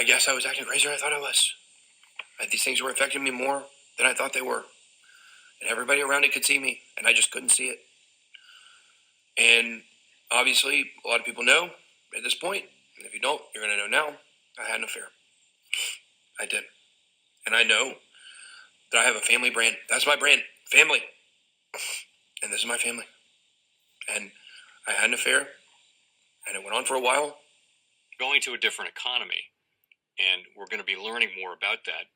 I guess I was acting crazier than I thought I was. These things were affecting me more than I thought they were. And everybody around it could see me, and I just couldn't see it. And obviously, a lot of people know at this point, and if you don't, you're going to know now, I had an affair. I did. And I know that I have a family brand. That's my brand, family. And this is my family. And I had an affair, and it went on for a while. Going to a different economy, and we're going to be learning more about that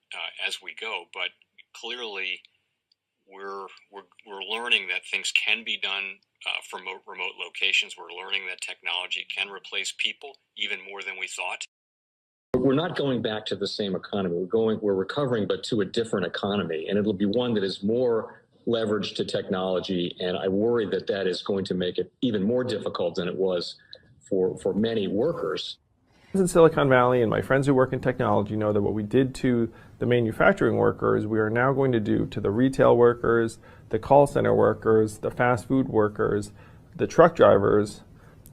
as we go. But clearly, we're learning that things can be done from remote locations. We're learning that technology can replace people even more than we thought. We're not going back to the same economy. We're recovering, but to a different economy, and it'll be one that is more leveraged to technology. And I worry that that is going to make it even more difficult than it was for many workers. In Silicon Valley, and my friends who work in technology know that what we did to the manufacturing workers, we are now going to do to the retail workers, the call center workers, the fast food workers, the truck drivers,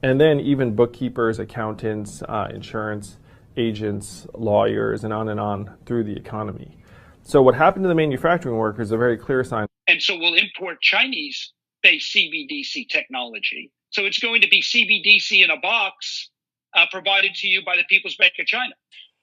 and then even bookkeepers, accountants, insurance agents, lawyers, and on through the economy. So what happened to the manufacturing workers is a very clear sign. And so we'll import Chinese-based CBDC technology. So it's going to be CBDC in a box provided to you by the People's Bank of China.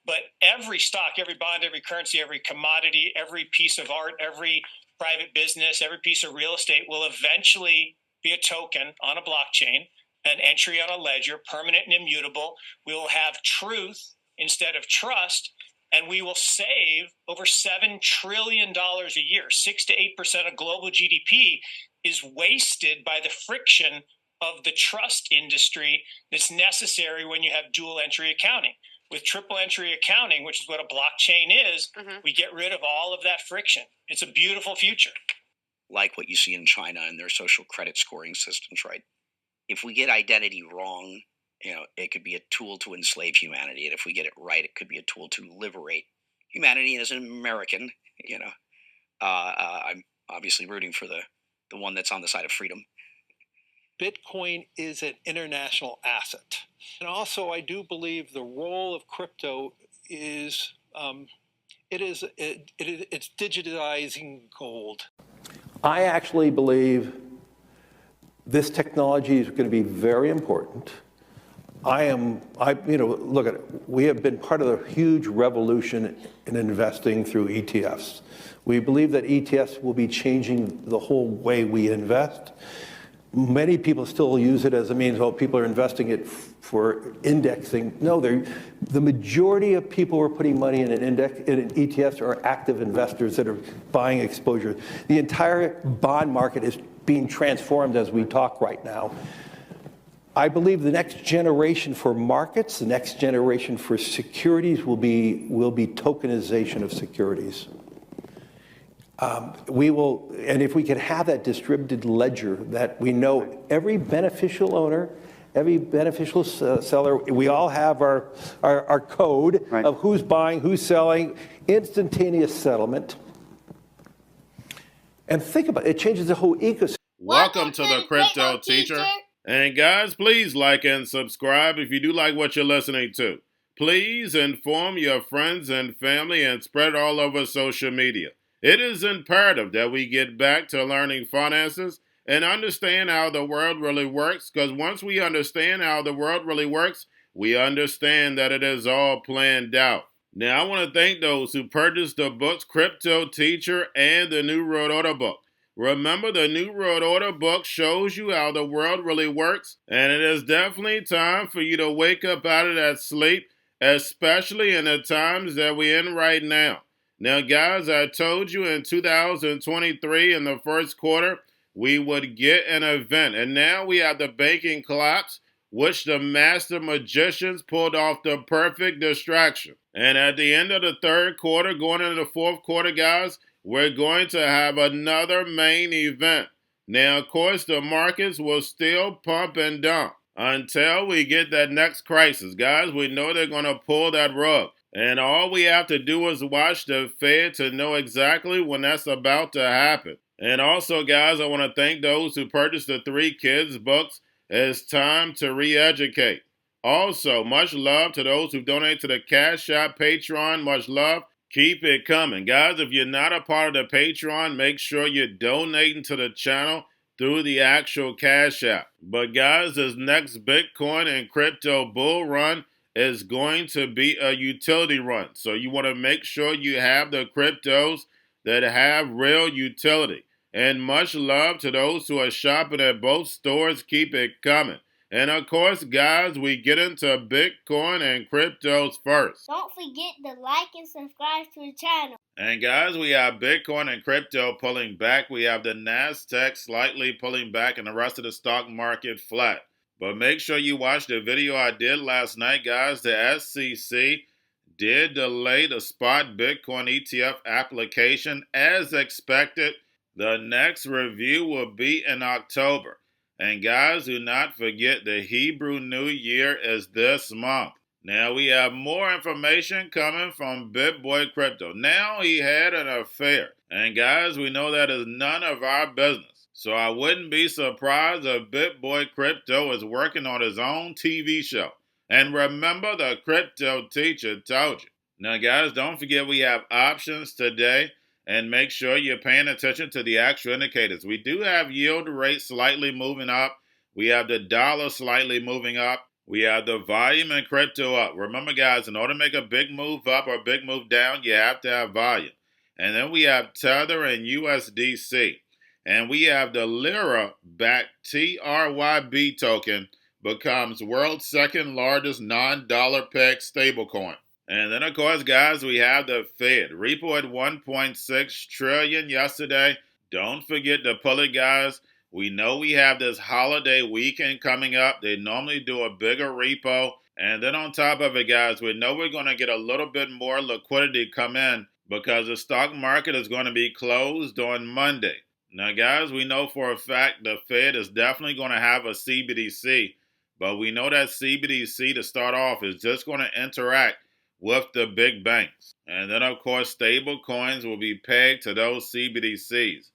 But every stock, every bond, every currency, every commodity, every piece of art, every private business, every piece of real estate will eventually be a token on a blockchain, an entry on a ledger, permanent and immutable. We will have truth instead of trust, and we will save over $7 trillion a year. 6 to 8% of global GDP is wasted by the friction of the trust industry that's necessary when you have dual entry accounting. With triple entry accounting, which is what a blockchain is, we get rid of all of that friction. It's a beautiful future. Like what you see in China and their social credit scoring systems, right? If we get identity wrong, it could be a tool to enslave humanity. And if we get it right, it could be a tool to liberate humanity. And as an American, I'm obviously rooting for the one that's on the side of freedom. Bitcoin is an international asset. And also, I do believe the role of crypto is, it's digitizing gold. I actually believe this technology is going to be very important. Look at it. We have been part of the huge revolution in investing through ETFs. We believe that ETFs will be changing the whole way we invest. Many people still use it as a means, people are investing it for indexing. No, the majority of people who are putting money in in ETFs are active investors that are buying exposure. The entire bond market is being transformed as we talk right now. I believe the next generation for markets, the next generation for securities will be tokenization of securities. And if we can have that distributed ledger that we know every beneficial owner, every beneficial seller, we all have our code of who's buying, who's selling, instantaneous settlement. And think about it, it changes the whole ecosystem. Welcome to the Crypto Teacher. And guys, please like and subscribe if you do like what you're listening to. Please inform your friends and family and spread it all over social media. It is imperative that we get back to learning finances and understand how the world really works, because once we understand how the world really works, we understand that it is all planned out. Now, I want to thank those who purchased the books Cryptoteacher and the New World Order book. Remember, the New World Order book shows you how the world really works, and it is definitely time for you to wake up out of that sleep, especially in the times that we're in right now. Now, guys, I told you in 2023 in the first quarter, we would get an event. And now we have the banking collapse, which the master magicians pulled off the perfect distraction. And at the end of the third quarter, going into the fourth quarter, guys, we're going to have another main event. Now, of course, the markets will still pump and dump until we get that next crisis. Guys, we know they're going to pull that rug. And all we have to do is watch the Fed to know exactly when that's about to happen. And also, guys, I want to thank those who purchased the 3 Kids books. It's time to re-educate. Also, much love to those who donate to the Cash App, Patreon. Much love. Keep it coming. Guys, if you're not a part of the Patreon, make sure you're donating to the channel through the actual Cash App. But guys, this next Bitcoin and crypto bull run is going to be a utility run. So you want to make sure you have the cryptos that have real utility. And much love to those who are shopping at both stores. Keep it coming. And of course, guys, we get into Bitcoin and cryptos first. Don't forget to like and subscribe to the channel. And guys, we have Bitcoin and crypto pulling back. We have the NASDAQ slightly pulling back and the rest of the stock market flat. But make sure you watch the video I did last night, guys. The SEC did delay the spot Bitcoin ETF application as expected. The next review will be in October. And guys, do not forget the Hebrew New Year is this month. Now we have more information coming from Bitboy Crypto. Now he had an affair. And guys, we know that is none of our business. So I wouldn't be surprised if Bitboy Crypto is working on his own TV show. And remember, the Crypto Teacher told you. Now guys, don't forget we have options today. And make sure you're paying attention to the actual indicators. We do have yield rate slightly moving up. We have the dollar slightly moving up. We have the volume and crypto up. Remember, guys, in order to make a big move up or a big move down, you have to have volume. And then we have Tether and USDC. And we have the Lira-backed TRYB token becomes world's second largest non-dollar peg stablecoin. And then, of course, guys, we have the Fed. Repo at 1.6 trillion yesterday. Don't forget to pull it, guys. We know we have this holiday weekend coming up. They normally do a bigger repo. And then on top of it, guys, we know we're going to get a little bit more liquidity come in because the stock market is going to be closed on Monday. Now, guys, we know for a fact the Fed is definitely going to have a CBDC. But we know that CBDC, to start off, is just going to interact with the big banks. And then, of course, stable coins will be pegged to those CBDCs.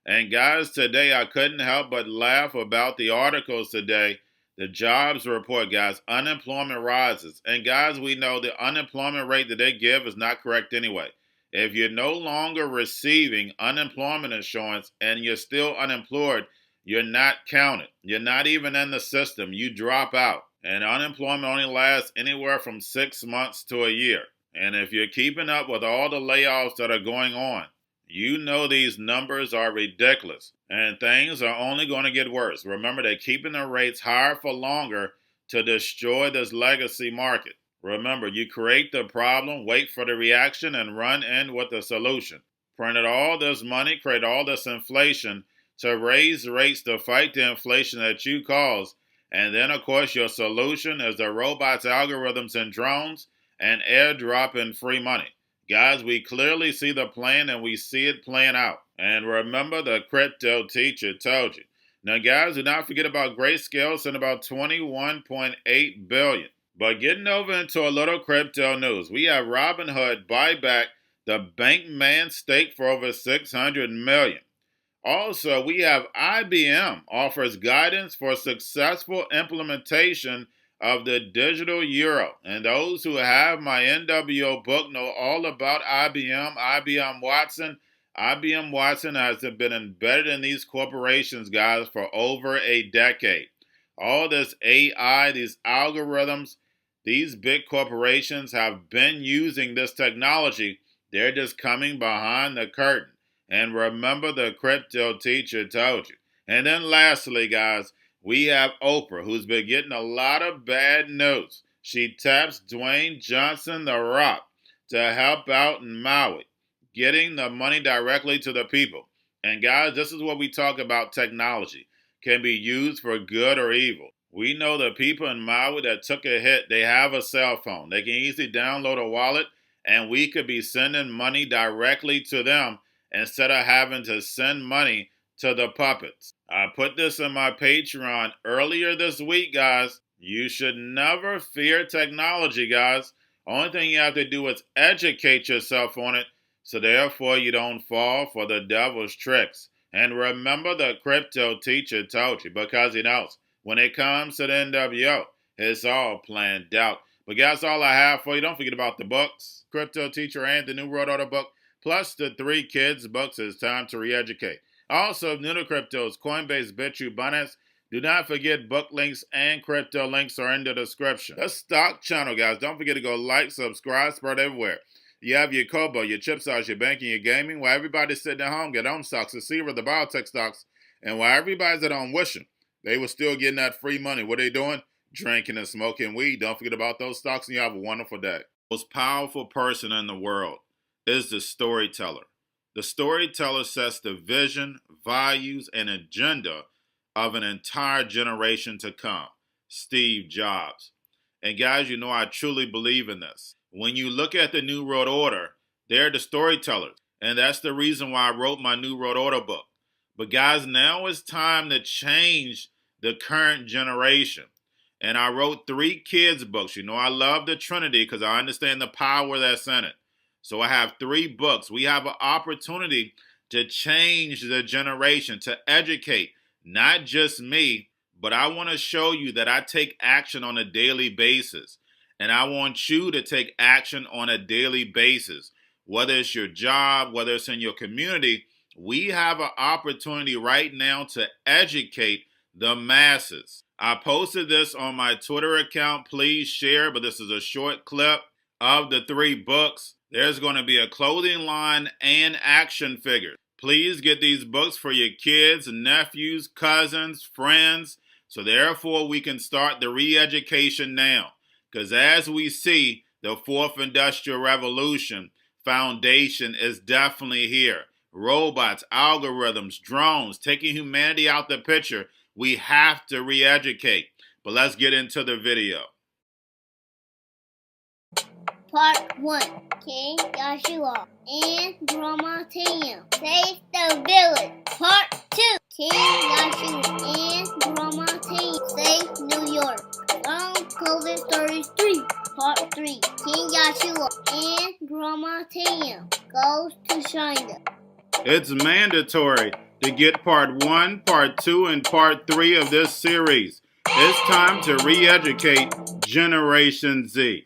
And guys, today I couldn't help but laugh about the articles today. The jobs report, guys, unemployment rises. And guys, we know the unemployment rate that they give is not correct anyway. If you're no longer receiving unemployment insurance and you're still unemployed, you're not counted. You're not even in the system. You drop out. And unemployment only lasts anywhere from 6 months to a year. And if you're keeping up with all the layoffs that are going on, you know these numbers are ridiculous. And things are only going to get worse. Remember, they're keeping the rates higher for longer to destroy this legacy market. Remember, you create the problem, wait for the reaction, and run in with the solution. Printed all this money, create all this inflation to raise rates to fight the inflation that you caused. And then, of course, your solution is the robots, algorithms, and drones, and airdropping free money. Guys, we clearly see the plan, and we see it playing out. And remember, the Crypto Teacher told you. Now, guys, do not forget about Grayscale, sent about $21.8 billion. But getting over into a little crypto news, we have Robinhood buy back the Bankman stake for over $600 million. Also, we have IBM offers guidance for successful implementation of the digital euro. And those who have my NWO book know all about IBM, IBM Watson. IBM Watson has been embedded in these corporations, guys, for over a decade. All this AI, these algorithms, these big corporations have been using this technology. They're just coming behind the curtain. And remember, the Crypto Teacher told you. And then lastly, guys, we have Oprah, who's been getting a lot of bad news. She taps Dwayne Johnson, The Rock, to help out in Maui, getting the money directly to the people. And guys, this is what we talk about. Technology can be used for good or evil. We know the people in Maui that took a hit, they have a cell phone. They can easily download a wallet, and we could be sending money directly to them instead of having to send money to the puppets. I put this in my Patreon earlier this week, guys. You should never fear technology, guys. Only thing you have to do is educate yourself on it, so therefore you don't fall for the devil's tricks. And remember, the Crypto Teacher told you, because he knows when it comes to the NWO, It's all planned out. But guys, all I have for you. Don't forget about the books, Cryptoteacher and the New World Order book, plus the 3 kids books. It's time to re-educate. Also, new to cryptos, Coinbase, Bitrue, Binance. Do not forget book links and crypto links are in the description. The stock channel, guys. Don't forget to go like, subscribe, spread everywhere. You have your Kobo, your chip stocks, your banking, your gaming. While everybody's sitting at home, get on stocks, the Seaver, the biotech stocks. And while everybody's at home wishing they were still getting that free money, what are they doing? Drinking and smoking weed. Don't forget about those stocks, and you have a wonderful day. The most powerful person in the world is the storyteller. The storyteller sets the vision, values, and agenda of an entire generation to come. Steve Jobs. And guys, you know I truly believe in this. When you look at the New World Order, they're the storytellers. And that's the reason why I wrote my New World Order book. But guys, now it's time to change the current generation. And I wrote 3 kids books. You know I love the Trinity because I understand the power that's in it. So I have 3 books. We have an opportunity to change the generation, to educate, not just me, but I want to show you that I take action on a daily basis. And I want you to take action on a daily basis. Whether it's your job, whether it's in your community, we have an opportunity right now to educate the masses. I posted this on my Twitter account. Please share, but this is a short clip of the 3 books. There's going to be a clothing line and action figures. Please get these books for your kids, nephews, cousins, friends, so therefore we can start the re-education now. Because as we see, the 4th Industrial Revolution foundation is definitely here. Robots, algorithms, drones, taking humanity out the picture. We have to re-educate. But let's get into the video. Part 1. King Joshua and Grandma Tam save the village. Part 2. King Joshua and Grandma Tam save New York from COVID-33. Part 3. King Joshua and Grandma Tam goes to China. It's mandatory to get part 1, part 2, and part 3 of this series. It's time to re-educate Generation Z.